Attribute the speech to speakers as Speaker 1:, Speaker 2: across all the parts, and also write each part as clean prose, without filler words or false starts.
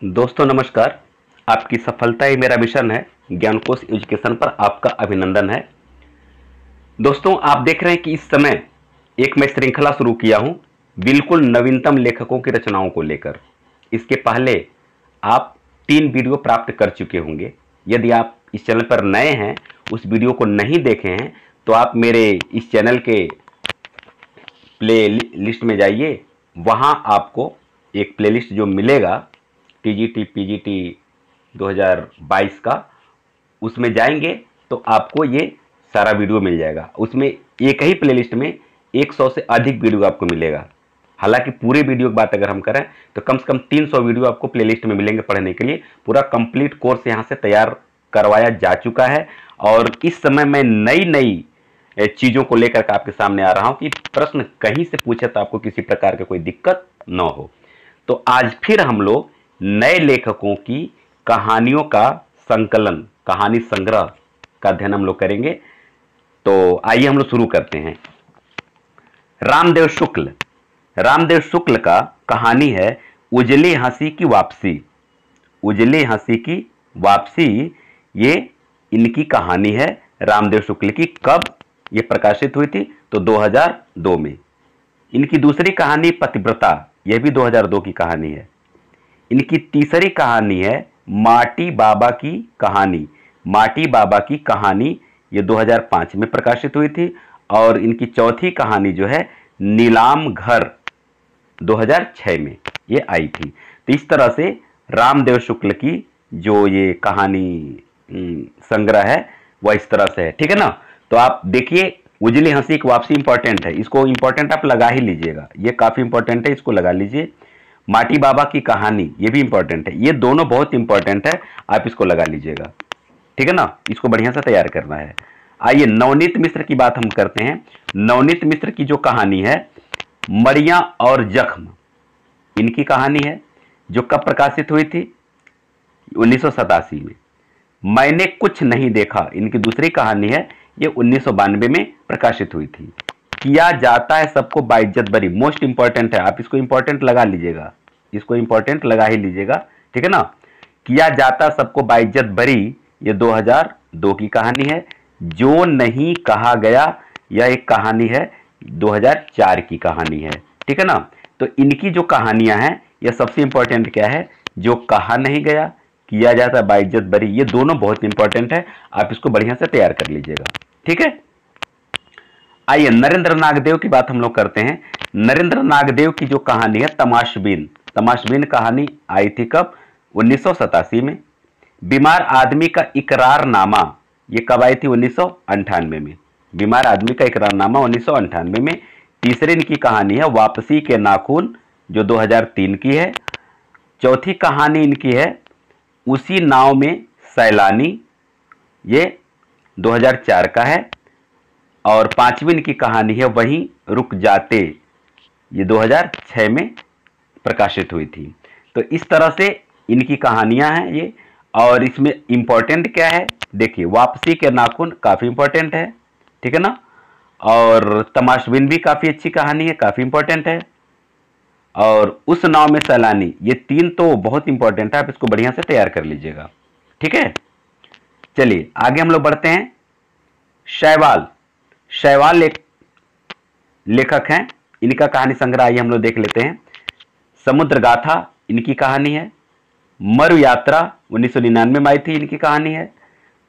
Speaker 1: दोस्तों नमस्कार। आपकी सफलता ही मेरा मिशन है। ज्ञानकोश एजुकेशन पर आपका अभिनंदन है। दोस्तों आप देख रहे हैं कि इस समय एक मैं श्रृंखला शुरू किया हूं बिल्कुल नवीनतम लेखकों की रचनाओं को लेकर। इसके पहले आप 3 वीडियो प्राप्त कर चुके होंगे। यदि आप इस चैनल पर नए हैं, उस वीडियो को नहीं देखे हैं, तो आप मेरे इस चैनल के प्ले लिस्ट में जाइए। वहां आपको एक प्लेलिस्ट जो मिलेगा टीजीटी पीजीटी 2022 का, उसमें जाएंगे तो आपको ये सारा वीडियो मिल जाएगा। उसमें एक ही प्लेलिस्ट में 100 से अधिक वीडियो आपको मिलेगा। हालांकि पूरे वीडियो की बात अगर हम करें तो कम से कम 300 वीडियो आपको प्लेलिस्ट में मिलेंगे पढ़ने के लिए। पूरा कंप्लीट कोर्स यहाँ से तैयार करवाया जा चुका है और इस समय मैं नई नई चीज़ों को लेकर के आपके सामने आ रहा हूँ कि प्रश्न कहीं से पूछे तो आपको किसी प्रकार की कोई दिक्कत न हो। तो आज फिर हम लोग नए लेखकों की कहानियों का संकलन, कहानी संग्रह का अध्ययन हम लोग करेंगे। तो आइए हम लोग शुरू करते हैं। रामदेव शुक्ल का कहानी है उजले हंसी की वापसी। उजले हंसी की वापसी, ये इनकी कहानी है रामदेव शुक्ल की। कब ये प्रकाशित हुई थी? तो 2002 में। इनकी दूसरी कहानी पतिव्रता, यह भी 2002 की कहानी है। इनकी तीसरी कहानी है माटी बाबा की कहानी। माटी बाबा की कहानी ये 2005 में प्रकाशित हुई थी। और इनकी चौथी कहानी जो है नीलाम घर, 2006 में ये आई थी। तो इस तरह से रामदेव शुक्ल की जो ये कहानी संग्रह है वह इस तरह से है। ठीक है ना? तो आप देखिए, उजली हंसी की वापसी इंपॉर्टेंट है, इसको इंपॉर्टेंट आप लगा ही लीजिएगा, ये काफी इंपॉर्टेंट है, इसको लगा लीजिए। माटी बाबा की कहानी ये भी इंपॉर्टेंट है, ये दोनों बहुत इंपॉर्टेंट है, आप इसको लगा लीजिएगा। ठीक है ना? इसको बढ़िया से तैयार करना है। आइए नवनीत मिश्र की बात हम करते हैं। नवनीत मिश्र की जो कहानी है मरिया और जख्म, इनकी कहानी है जो कब प्रकाशित हुई थी? 1987 में। मैंने कुछ नहीं देखा, इनकी दूसरी कहानी है, ये 1992 में प्रकाशित हुई थी। किया जाता है सबको बाइज्जत बरी, मोस्ट इंपॉर्टेंट है, आप इसको इंपॉर्टेंट लगा लीजिएगा, इसको इंपॉर्टेंट लगा ही लीजिएगा। ठीक है ना? किया जाता सबको बाइज्जत बरी, ये 2002 की कहानी है। जो नहीं कहा गया, यह एक कहानी है 2004 की कहानी है। ठीक है ना? तो इनकी जो कहानियां हैं, यह सबसे इंपॉर्टेंट क्या है? जो कहा नहीं गया, किया जाता बाइज्जत बरी, ये दोनों बहुत इंपॉर्टेंट है, आप इसको बढ़िया से तैयार कर लीजिएगा। ठीक है? आइए नरेंद्र नागदेव की बात हम लोग करते हैं। नरेंद्र नागदेव की जो कहानी है तमाशबीन, तमाशबीन कहानी आई थी कब? 1987 में। बीमार आदमी का इकरारनामा, ये कब आई थी? 1998 में। बीमार आदमी का इकरारनामा 1998 में। तीसरी इनकी कहानी है वापसी के नाखून, जो 2003 की है। चौथी कहानी इनकी है उसी नाव में सैलानी, ये 2004 का है। और पांचवी इनकी कहानी है वहीं रुक जाते, ये 2006 में प्रकाशित हुई थी। तो इस तरह से इनकी कहानियां हैं ये। और इसमें इंपॉर्टेंट क्या है? देखिए, वापसी के नाखून काफ़ी इंपॉर्टेंट है, ठीक है ना? और तमाशबीन भी काफ़ी अच्छी कहानी है, काफ़ी इंपॉर्टेंट है। और उस नाव में सैलानी, ये 3 तो बहुत इंपॉर्टेंट है, आप इसको बढ़िया से तैयार कर लीजिएगा। ठीक है? चलिए आगे हम लोग बढ़ते हैं। शैवाल एक लेखक हैं, इनका कहानी संग्रह आइए हम लोग देख लेते हैं। समुद्र गाथा इनकी कहानी है। मरु यात्रा 1999 में आई थी, इनकी कहानी है।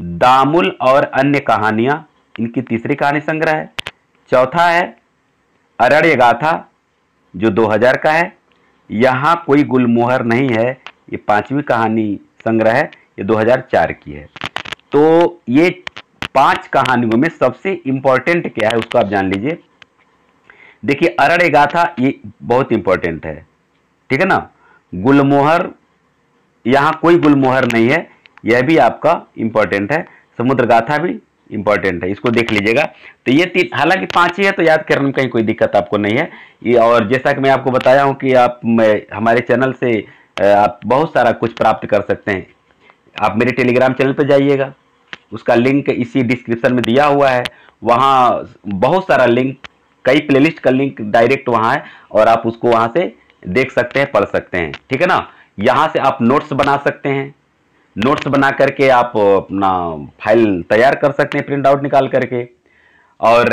Speaker 1: दामुल और अन्य कहानियां, इनकी तीसरी कहानी संग्रह है। चौथा है अरण्य गाथा, जो 2000 का है। यहां कोई गुलमोहर नहीं है, ये 5वीं कहानी संग्रह है, ये 2004 की है। तो ये 5 कहानियों में सबसे इंपॉर्टेंट क्या है उसको आप जान लीजिए। देखिए, अरण्य गाथा ये बहुत इंपॉर्टेंट है, ठीक है ना? गुलमोहर, यहां कोई गुलमोहर नहीं है, यह भी आपका इंपॉर्टेंट है। समुद्र गाथा भी इंपॉर्टेंट है, इसको देख लीजिएगा। तो ये 3, हालांकि 5 ही है, तो याद करने में कहीं कोई दिक्कत आपको नहीं है ये। और जैसा कि मैं आपको बताया हूं कि आप हमारे चैनल से आप बहुत सारा कुछ प्राप्त कर सकते हैं। आप मेरे टेलीग्राम चैनल पर जाइएगा, उसका लिंक इसी डिस्क्रिप्शन में दिया हुआ है। वहाँ बहुत सारा लिंक, कई प्लेलिस्ट का लिंक डायरेक्ट वहाँ है और आप उसको वहाँ से देख सकते हैं, पढ़ सकते हैं। ठीक है ना? यहाँ से आप नोट्स बना सकते हैं, नोट्स बना करके आप अपना फाइल तैयार कर सकते हैं प्रिंट आउट निकाल करके। और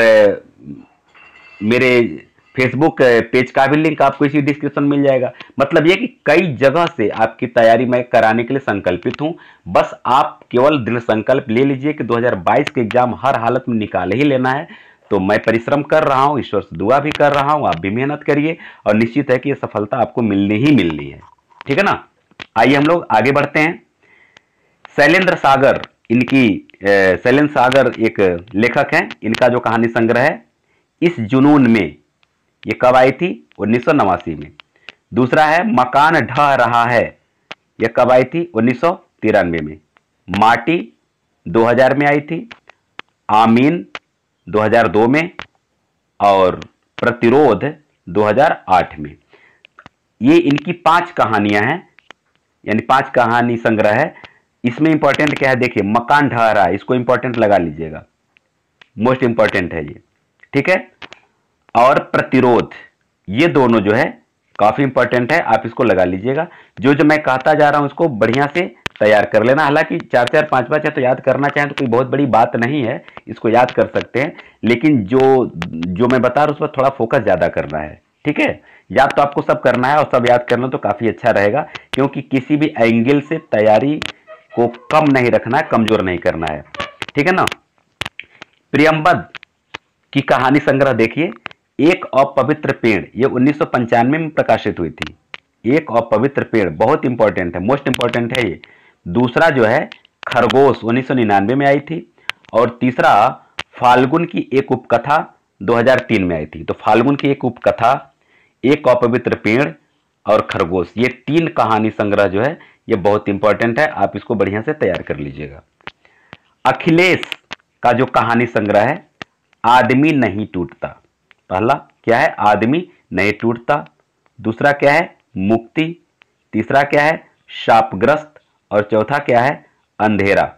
Speaker 1: मेरे फेसबुक पेज का भी लिंक आपको इसी डिस्क्रिप्शन में मिल जाएगा। मतलब ये कि कई जगह से आपकी तैयारी मैं कराने के लिए संकल्पित हूं। बस आप केवल दृढ़ संकल्प ले लीजिए कि 2022 के एग्जाम हर हालत में निकाल ही लेना है। तो मैं परिश्रम कर रहा हूं, ईश्वर से दुआ भी कर रहा हूं, आप भी मेहनत करिए और निश्चित है कि ये सफलता आपको मिलनी ही मिलनी है। ठीक है ना। आइए हम लोग आगे बढ़ते हैं। शैलेंद्र सागर, शैलेंद्र सागर एक लेखक हैं। इनका जो कहानी संग्रह है इस जुनून में, ये कब आई थी? 1989 में। दूसरा है मकान ढह रहा है, ये कब आई थी? 1993 में। माटी 2000 में आई थी। आमीन 2002 में। और प्रतिरोध 2008 में। ये इनकी 5 कहानियां हैं, यानी 5 कहानी संग्रह है। इसमें इंपॉर्टेंट क्या है देखिए, मकान ढह रहा है, इसको इंपॉर्टेंट लगा लीजिएगा, मोस्ट इंपॉर्टेंट है ये। ठीक है। और प्रतिरोध, ये दोनों जो है काफी इंपॉर्टेंट है, आप इसको लगा लीजिएगा। जो जो मैं कहता जा रहा हूं उसको बढ़िया से तैयार कर लेना। हालांकि 4-4 5-5 है तो याद करना चाहें तो कोई बहुत बड़ी बात नहीं है, इसको याद कर सकते हैं। लेकिन जो मैं बता रहा हूं उस पर थोड़ा फोकस ज्यादा करना है। ठीक है। याद तो आपको सब करना है और सब याद करना तो काफी अच्छा रहेगा, क्योंकि किसी भी एंगल से तैयारी को कम नहीं रखना है, कमजोर नहीं करना है। ठीक है ना। प्रियंबद की कहानी संग्रह देखिए, एक अपवित्र पेड़, ये 1995 में प्रकाशित हुई थी। एक अपवित्र पेड़ बहुत इंपॉर्टेंट है, मोस्ट इंपॉर्टेंट है ये। दूसरा जो है खरगोश 1999 में आई थी। और तीसरा फाल्गुन की एक उपकथा 2003 में आई थी। तो फाल्गुन की एक उपकथा, एक अपवित्र पेड़ और खरगोश, ये 3 कहानी संग्रह जो है ये बहुत इंपॉर्टेंट है, आप इसको बढ़िया से तैयार कर लीजिएगा। अखिलेश का जो कहानी संग्रह है आदमी नहीं टूटता, पहला क्या है? आदमी नहीं टूटता। दूसरा क्या है? मुक्ति। तीसरा क्या है? शापग्रस्त। और चौथा क्या है? अंधेरा।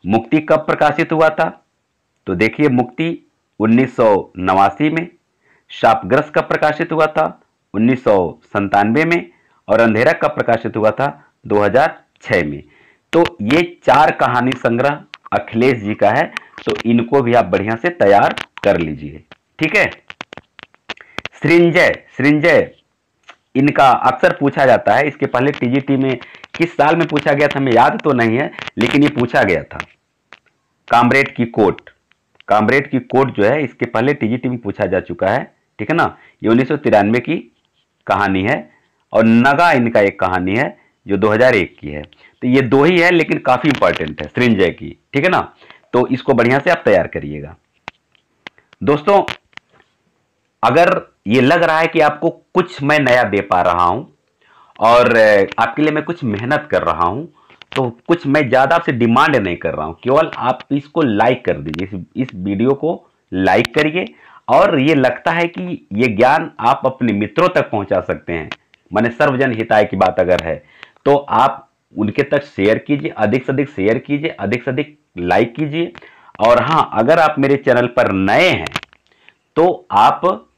Speaker 1: मुक्ति कब प्रकाशित हुआ था? तो देखिए, मुक्ति 1989 में। शापग्रस्त कब प्रकाशित हुआ था? 1997 में। और अंधेरा कब प्रकाशित हुआ था? 2006 में। तो ये 4 कहानी संग्रह अखिलेश जी का है, तो इनको भी आप बढ़िया से तैयार कर लीजिए। ठीक है। सृंजय इनका अक्सर पूछा जाता है। इसके पहले टीजीटी में किस साल में पूछा गया था हमें याद तो नहीं है, लेकिन ये पूछा गया था। कामरेड की कोट जो है इसके पहले टीजीटी में पूछा जा चुका है। ठीक है ना। ये 1993 की कहानी है। और नगा इनका एक कहानी है जो 2001 की है। तो ये 2 ही है, लेकिन काफी इंपॉर्टेंट है सृंजय की। ठीक है ना। तो इसको बढ़िया से आप तैयार करिएगा। दोस्तों, अगर ये लग रहा है कि आपको कुछ मैं नया दे पा रहा हूं और आपके लिए मैं कुछ मेहनत कर रहा हूं, तो कुछ मैं ज्यादा आपसे डिमांड नहीं कर रहा हूं, केवल आप इसको लाइक कर दीजिए, इस वीडियो को लाइक करिए। और ये लगता है कि ये ज्ञान आप अपने मित्रों तक पहुंचा सकते हैं, माने सर्वजन हिताय की बात अगर है तो आप उनके तक शेयर कीजिए, अधिक से अधिक शेयर कीजिए, अधिक से अधिक लाइक कीजिए। और हाँ, अगर आप मेरे चैनल पर नए हैं तो आप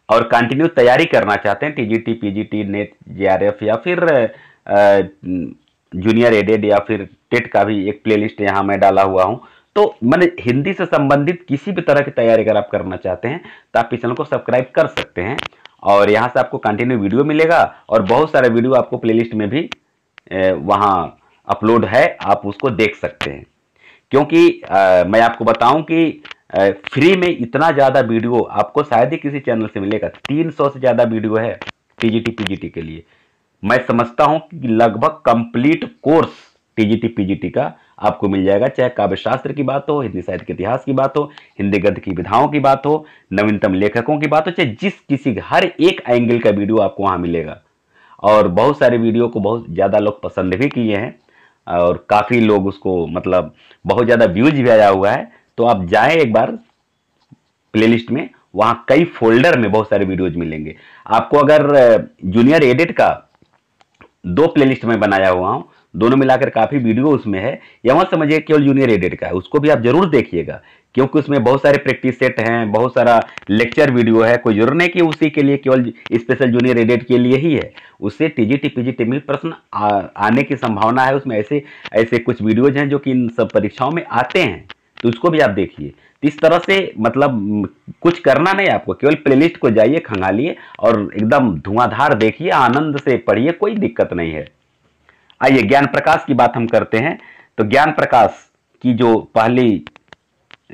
Speaker 1: और कंटिन्यू तैयारी करना चाहते हैं, टीजीटी, पीजीटी, नेट, जेआरएफ या फिर जूनियर एडेड या फिर टेट का भी एक प्लेलिस्ट यहाँ मैं डाला हुआ हूँ। तो मैंने हिंदी से संबंधित किसी भी तरह की तैयारी अगर आप करना चाहते हैं तो आप इस चैनल को सब्सक्राइब कर सकते हैं। और यहाँ से आपको कंटिन्यू वीडियो मिलेगा और बहुत सारे वीडियो आपको प्लेलिस्ट में भी वहाँ अपलोड है, आप उसको देख सकते हैं। क्योंकि मैं आपको बताऊं कि फ्री में इतना ज़्यादा वीडियो आपको शायद ही किसी चैनल से मिलेगा। 300 से ज़्यादा वीडियो है टीजीटी पीजीटी के लिए। मैं समझता हूं कि लगभग कंप्लीट कोर्स टीजीटी पीजीटी का आपको मिल जाएगा, चाहे काव्य शास्त्र की बात हो, हिंदी साहित्य के इतिहास की बात हो, हिंदी गद्य की विधाओं की बात हो, नवीनतम लेखकों की बात हो, चाहे जिस किसी हर एक एंगल का वीडियो आपको वहां मिलेगा। और बहुत सारे वीडियो को बहुत ज़्यादा लोग पसंद भी किए हैं और काफ़ी लोग उसको मतलब बहुत ज़्यादा व्यूज भी आया हुआ है। तो आप जाएं एक बार प्लेलिस्ट में, वहां कई फोल्डर में बहुत सारे वीडियोज मिलेंगे आपको। अगर जूनियर एडिट का 2 प्लेलिस्ट में बनाया हुआ हूं, दोनों मिलाकर काफ़ी वीडियो उसमें है, या मत समझिए केवल जूनियर एडिट का है, उसको भी आप जरूर देखिएगा, क्योंकि उसमें बहुत सारे प्रैक्टिस सेट हैं, बहुत सारा लेक्चर वीडियो है। कोई जरूर नहीं कि उसी के लिए केवल स्पेशल जूनियर एडिट के लिए ही है, उससे टीजीटी पीजीटी में प्रश्न आने की संभावना है। उसमें ऐसे ऐसे कुछ वीडियोज हैं जो कि इन सब परीक्षाओं में आते हैं, तो उसको भी आप देखिए। तो इस तरह से मतलब कुछ करना नहीं आपको, केवल प्लेलिस्ट को जाइए, खंगालिए और एकदम धुआंधार देखिए, आनंद से पढ़िए, कोई दिक्कत नहीं है। आइए ज्ञान प्रकाश की बात हम करते हैं। तो ज्ञान प्रकाश की जो पहली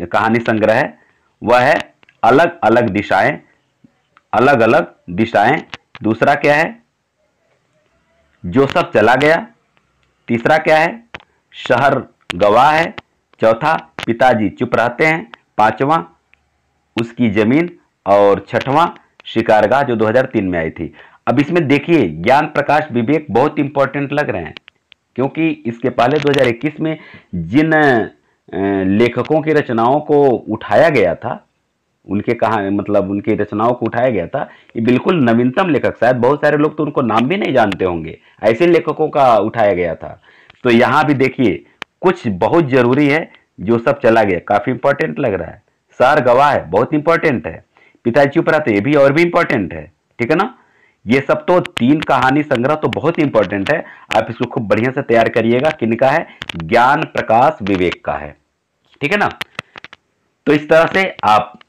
Speaker 1: कहानी संग्रह है वह है अलग अलग दिशाएं, अलग अलग दिशाएं। दूसरा क्या है, जो सब चला गया। तीसरा क्या है, शहर गवाह है। चौथा, पिताजी चुप रहते हैं। पांचवा, उसकी जमीन। और छठवां, शिकारगाह, जो 2003 में आई थी। अब इसमें देखिए ज्ञान प्रकाश विवेक बहुत इंपॉर्टेंट लग रहे हैं, क्योंकि इसके पहले 2021 में जिन लेखकों की रचनाओं को उठाया गया था, उनके मतलब उनकी रचनाओं को उठाया गया था, ये बिल्कुल नवीनतम लेखक, शायद बहुत सारे लोग तो उनको नाम भी नहीं जानते होंगे, ऐसे लेखकों का उठाया गया था। तो यहाँ भी देखिए कुछ बहुत जरूरी है। जो सब चला गया काफी इंपॉर्टेंट लग रहा है। शहर गवाह है, बहुत इंपॉर्टेंट है। पिताजी चुप रहते, ये भी और भी इंपॉर्टेंट है, ठीक है ना। ये सब तो 3 कहानी संग्रह तो बहुत इंपॉर्टेंट है। आप इसको खूब बढ़िया से तैयार करिएगा। किनका है, ज्ञान प्रकाश विवेक का है, ठीक है ना। तो इस तरह से आप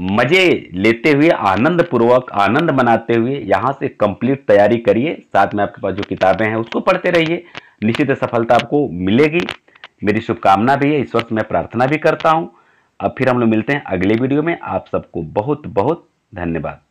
Speaker 1: मजे लेते हुए, आनंद पूर्वक, आनंद मनाते हुए यहां से कंप्लीट तैयारी करिए। साथ में आपके पास जो किताबें हैं उसको पढ़ते रहिए, निश्चित सफलता आपको मिलेगी। मेरी शुभकामना भी है, ईश्वर से मैं प्रार्थना भी करता हूं। अब फिर हम लोग मिलते हैं अगले वीडियो में। आप सबको बहुत बहुत धन्यवाद।